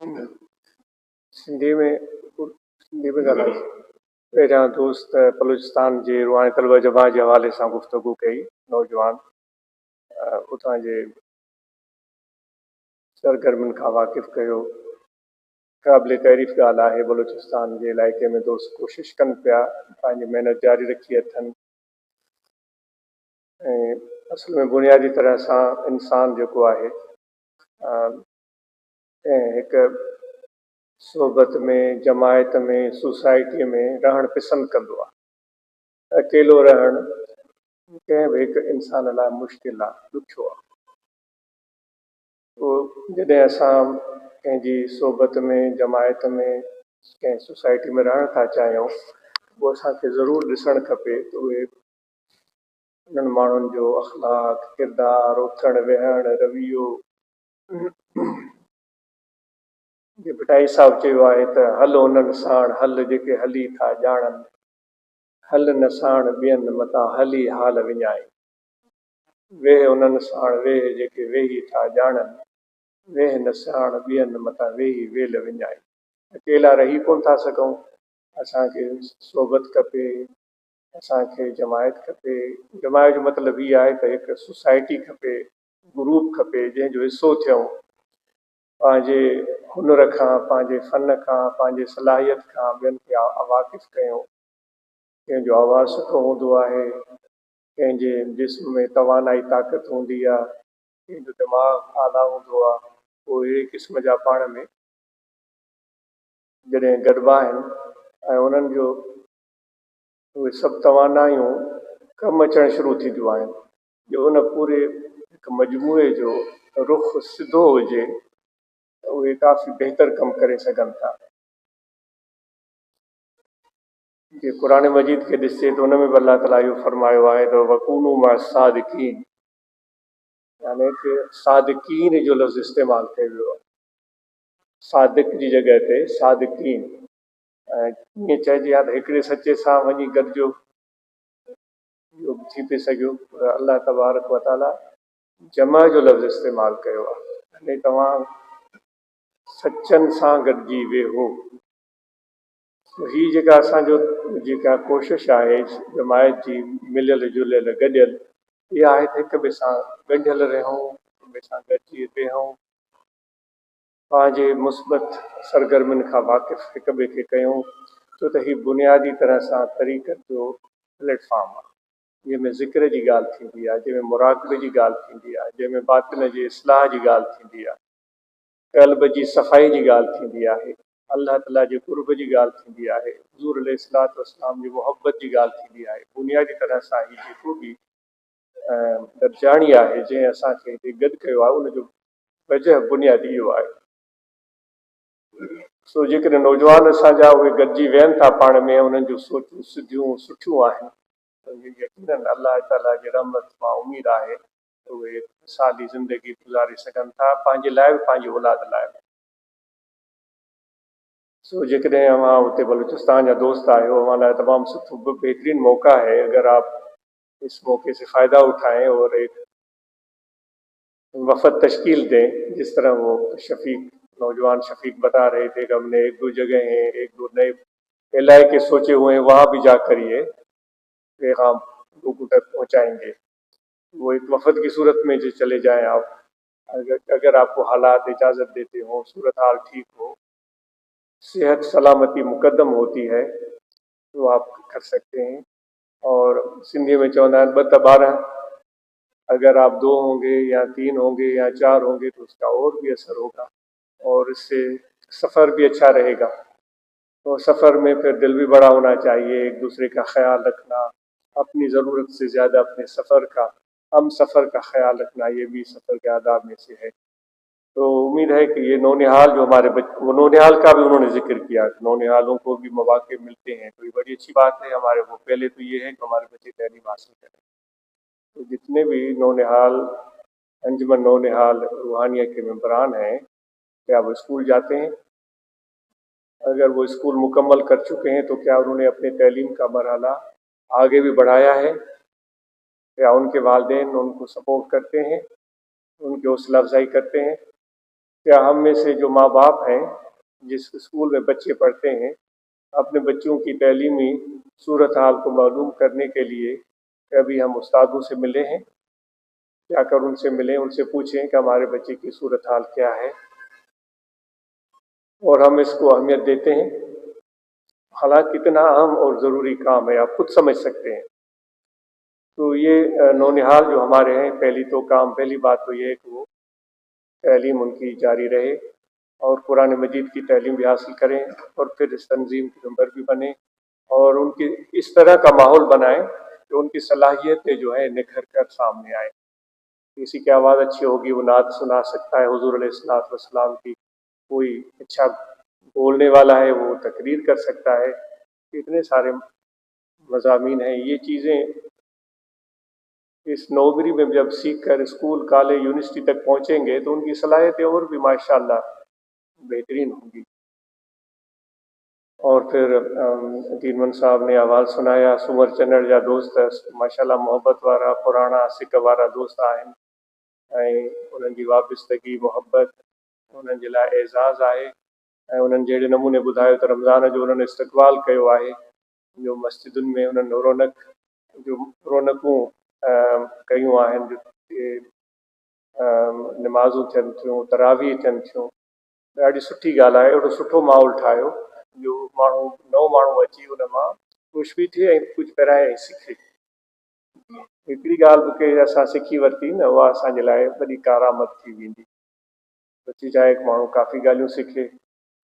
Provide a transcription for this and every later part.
सिंधी में सिंधी में ॻाल्हाई। पहिरियां दोस्त बलूचिस्तान जे रुहानी तलबा जमा जे हवाले सां गुफ़्तगू कई। नौजवान उतां जे सरगर्मियुनि खां वाक़िफ़ कयो। क़ाबिल तारीफ़ ॻाल्हि आहे, बलूचिस्तान जे इलाइक़े में दोस्त कोशिशि कनि पिया, पंहिंजी महिनत जारी रखी अथनि। ऐं असल में बुनियादी तरह सां इंसान जेको आहे हिकु सोबत में, जमायत में, सोसाइटीअ में रहणु पसंदि कंदो आहे। अकेलो रहणु कंहिं बि हिकु इंसान लाइ मुश्किल आहे, ॾुखियो आहे। पोइ जॾहिं असां कंहिंजी सोबत में, जमायत में, कंहिं सोसाइटी में रहणु था चाहियूं, पोइ असांखे ज़रूरु ॾिसणु खपे त उहे उन्हनि माण्हुनि जो अख़लाक़, किरदारु, उथणु वेहणु, रवैयो। जे भटाई साहिबु चयो आहे त हल उन्हनि साण हल जेके हली था ॼाणनि, हल न साण ॿियनि मथां हली हाल विञाए। वेह उन्हनि साण वेह जेके वेही था ॼाणनि, वेह न साण ॿियनि मथां वेही वेल विञाए। अकेला रही कोन था सघूं, असांखे सोबत खपे, असांखे जमायत खपे। जमायत जो मतिलबु इहो आहे त हिकु सोसाइटी खपे, ग्रुप खपे जंहिंजो हिसो थियूं, पंहिंजे हुनर खां, पंहिंजे फ़न खां, पंहिंजे सलाहियत खां ॿियनि खे वाक़िफ़ कयूं। कंहिंजो आवाज़ु सुठो हूंदो आहे, कंहिंजे जिस्म में तवानाई ताक़त हूंदी आहे, कंहिंजो दिमाग़ु आला हूंदो आहे। पोइ अहिड़े क़िस्म जा पाण में जॾहिं गॾिबा आहिनि ऐं उन्हनि जो उहे सभु तवानायूं कमु अचणु शुरू थींदियूं आहिनि। जो उन पूरे हिकु मजमूए जो रुख़ सिधो हुजे, उहे काफ़ी बहितर कमु करे सघनि था। जे क़ुरान मजीद खे ॾिसे त उन में बि अलाह ताला इहो फरमायो आहे त वकूनू मा सादिकीन, यानी कि सादिकीन जो लफ़्ज़ इस्तेमालु कयो वियो आहे, सादिक जी जॻह ते सादिकीन। ऐं ईअं चइजे आहे त हिकिड़े सचे सां वञी गॾिजो, इहो बि थी पिए सघियो। अलाह तबारक व ताला जमा जो लफ़्ज़ इस्तेमालु कयो आहे, यानी तव्हां सचनि सां गॾिजी वेहो। हीअ जेका असांजो जेका कोशिशि आहे जमायत जी, मिलियल जुलियल गॾियल, इहा आहे त हिक ॿिए सां ॻंढियल रहूं, हिक ॿिए सां गॾिजी वेहूं, पंहिंजे मुस्बत सरगर्मियुनि खां वाक़िफ़ हिक ॿिए खे कयूं। छो त हीअ बुनियादी तरह सां तरीक़त जो प्लेटफॉर्म आहे, जंहिंमें ज़िक्र जी ॻाल्हि थींदी आहे, जंहिंमें मुराक़बे जी ॻाल्हि थींदी आहे, जंहिंमें बातिन जी इस्लाह जी ॻाल्हि थींदी आहे, क़ल्ब जी सफ़ाई जी ॻाल्हि थींदी आहे, अल्लाह ताला जे क़ुर्ब जी ॻाल्हि थींदी आहे, हुज़ूर अलैहिस्सलातु वस्सलाम जी मुहबत जी ॻाल्हि थींदी आहे। बुनियादी तरह सां हीअ जेको बि दर्जाणी आहे जंहिं असांखे हिते गॾु कयो आहे, उनजो वजह बुनियादी इहो आहे। सो जेकॾहिं नौजवान असांजा उहे गॾिजी वेहनि था पाण में, उन्हनि जूं सोचूं सिधियूं सुठियूं आहिनि, यकीनन अल्लाह ताला जी रहमत मां उमेद आहे त उहे सादी ज़िंदगी गुज़ारे सघनि था, पंहिंजे लाइ बि पंहिंजी औलाद लाइ बि। सो जेकॾहिं अवां उते बलूचिस्तान जा दोस्त आहियो, अवां लाइ तमामु सुठो बेहतरीन मौका है अगर आप इस मौके से फ़ायदा उठाएं और एक वफ़द तश्कील दें, जिस तरह वो शफीक नौजवान शफीक बता रहे थे कि हमने एक दो जगह हैं, एक दो नए इलाके सोचे हुए हैं, वहाँ भी जाकर ये पैगाम लोगों तक पहुँचाएंगे। वो एक वफ़द की सूरत में जो चले जाएं आप, अगर आपको हालात इजाज़त देते हों, सूरत हाल ठीक हो, सेहत सलामती मुकद्दम होती है, तो आप कर सकते हैं। और सिंधी में चवंदा आहिनि 2 त 12, अगर आप 2 होंगे या 3 होंगे या 4 होंगे तो उसका और भी असर होगा और इससे सफ़र भी अच्छा रहेगा। तो सफ़र में फिर दिल भी बड़ा होना चाहिए, एक दूसरे का ख्याल रखना, अपनी ज़रूरत से ज़्यादा अपने सफ़र का, हम सफ़र का ख्याल रखना, ये भी सफ़र के आदाब में से है। तो उम्मीद है कि ये नौनिहाल जो हमारे वो नौनिहाल का भी उन्होंने जिक्र किया, नौनिहालों को भी मौके मिलते हैं, तो ये बड़ी अच्छी बात है हमारे वो। पहले तो ये है कि हमारे बच्चे तालीम हासिल करें। तो जितने भी नौनिहाल, अंजुमन नौनिहाल रूहानिया के मेंबरान हैं, क्या वो स्कूल जाते हैं? अगर वो स्कूल मुकम्मल कर चुके हैं तो क्या उन्होंने अपने तालीम का मरहला आगे भी बढ़ाया है? क्या उनके वालिदैन उनको सपोर्ट करते हैं, उनकी हौसला अफजाई करते हैं? क्या हम में से जो माँ बाप हैं, जिस स्कूल में बच्चे पढ़ते हैं, अपने बच्चों की तैलीमी सूरत हाल को मालूम करने के लिए कभी हम उस्तादों से मिले हैं? जाकर उनसे मिलें, उनसे पूछें कि हमारे बच्चे की सूरत हाल क्या है और हम इसको अहमियत देते हैं। हालांकि कितना अहम और ज़रूरी काम है, आप खुद समझ सकते हैं। तो ये नौनिहाल जो हमारे हैं, पहली बात तो ये है कि वो तैलीम उनकी जारी रहे और कुरान मजीद की तैलीम भी हासिल करें और फिर इस तंजीम के मेंबर भी बने और उनकी इस तरह का माहौल बनाएं कि उनकी सलाहियतें जो है निखर कर सामने आए। किसी की आवाज़ अच्छी होगी, वो नात सुना सकता है हुजूर अलैहिस्सलातु वस्सलाम की, कोई अच्छा बोलने वाला है वो तकरीर कर सकता है। इतने सारे मज़ामीन हैं, ये चीज़ें इस नौकरी में जब सीख कर स्कूल, कॉलेज, यूनिवर्सिटी तक पहुँचेंगे तो उनकी सलाहियतें और भी माशाअल्लाह बेहतरीन होंगी। और फिर दीनमन साहब ने आवाज़ सुनाया, सूमर चैनल जा दोस्त माशाअल्लाह मोहब्बत वारा पुराना सिक वारा दोस्त आहिनि ऐं उन्हनि जी वाबस्तगी मोहब्बत उन्हनि जे लाइ एज़ाज़ आहे। ऐं उन्हनि जहिड़े नमूने ॿुधायो त रमज़ान जो उन्हनि इस्तक़बाल कयो आहे, जो मस्जिदुनि में उन्हनि रौनकूं कयूं आहिनि, जो निमाज़ूं थियनि थियूं, तरावी थियनि थियूं। ॾाढी सुठी ॻाल्हि आहे, अहिड़ो सुठो माहौल ठाहियो जो माण्हू नओं माण्हू अची उन मां ख़ुशि बि थिए ऐं कुझु पहिरां सिखे। हिकिड़ी ॻाल्हि बि के असां सिखी वरिती न, उहा असांजे लाइ वॾी कारआमद थी वेंदी। बची जाए हिकु माण्हू काफ़ी ॻाल्हियूं सिखे।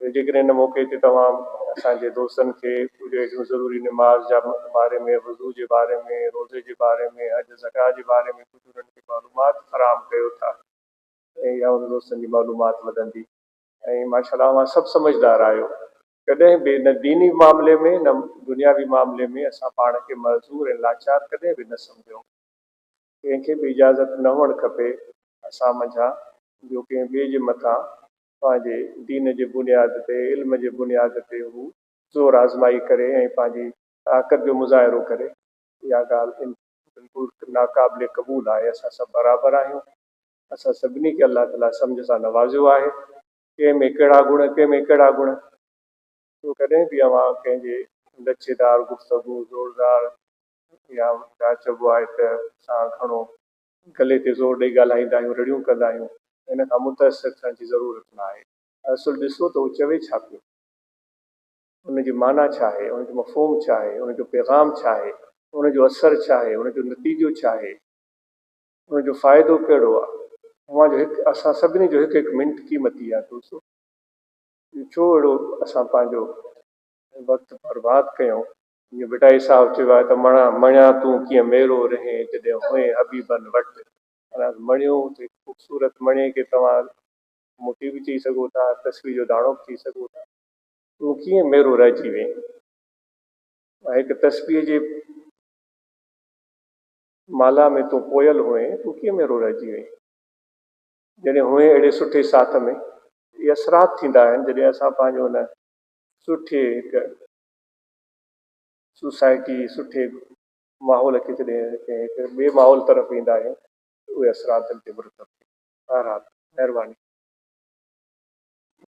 जेकॾहिं हिन मौक़े ते तव्हां असांजे दोस्तनि खे कुझु अहिड़ियूं ज़रूरी निमाज़ जा बारे में, वज़ू जे बारे में, रोज़े जे बारे में, हज ज़का जे बारे में कुझु उन्हनि खे मालूमात फ़राहम कयो था ऐं इहा उन दोस्तनि जी मालूमात वधंदी। ऐं माशाअल्लाह तव्हां सभु समझदार आहियो। कॾहिं बि न दीनी मामले में न दुनियावी मामले में असां पाण खे मज़ूर ऐं लाचार कॾहिं बि न सम्झूं। कंहिंखे बि इजाज़त न हुअणु खपे असां मंझां जो कंहिं ॿिए जे मथां पंहिंजे दीन जे बुनियाद ते, इल्म जे बुनियाद ते हू ज़ोर आज़माई करे ऐं पंहिंजी ताक़त जो मुज़ाहिरो करे। इहा ॻाल्हि बिल्कुलु नाक़ाबिले क़बूल आहे। असां सभु बराबरि आहियूं। असां सभिनी खे अलाह ताला सम्झ सां नवाज़ियो आहे। कंहिंमें कहिड़ा गुण, कंहिंमें कहिड़ा गुण। तो कॾहिं बि अवां कंहिंजे लच्छेदार गुफ़्तगू, ज़ोरदार या छा चइबो आहे त असां घणो गले ते ज़ोर ॾेई ॻाल्हाईंदा आहियूं, रड़ियूं कंदा आहियूं, इन खां मुतसिर थियण जी ज़रूरत न आहे। असुलु ॾिसो त उहो चवे छा पियो, उनजी माना छा आहे, उनजो मफ़हूम छा आहे, उनजो पैगाम छा आहे, उनजो असरु छा आहे, उनजो नतीजो छा आहे, उनजो फ़ाइदो कहिड़ो आहे। उहा जो हिकु असां सभिनी जो हिकु हिकु मिंट क़ीमती आहे दोस्तो। छो अहिड़ो असां पंहिंजो वक़्तु बर्बादु कयूं। जीअं बिटाई साहिबु चयो आहे त मणिया तूं कीअं मेरो रहे जॾहिं हुए हबीबनि वटि। माना मणियो त ख़ूबसूरत मणे खे तव्हां मोती बि चई सघो था, तस्वीर जो दाणो बि चई सघो था। तूं कीअं मेरो रहिजी वएं। हिकु तस्वीर जे माला में तूं पोयल हुए, तूं कीअं मेरो रहिजी वएं। जॾहिं हुए अहिड़े सुठे साथ में, इहे असरात थींदा आहिनि जॾहिं असां पंहिंजो हुन सुठे हिकु सोसाइटी, सुठे माहौल खे जॾहिं कंहिं हिकु ॿिए माहौल तरफ़ ईंदा आहियूं, उहे असरात दिलि ते मुरतब थियनि। बहरहाल, महिरबानी।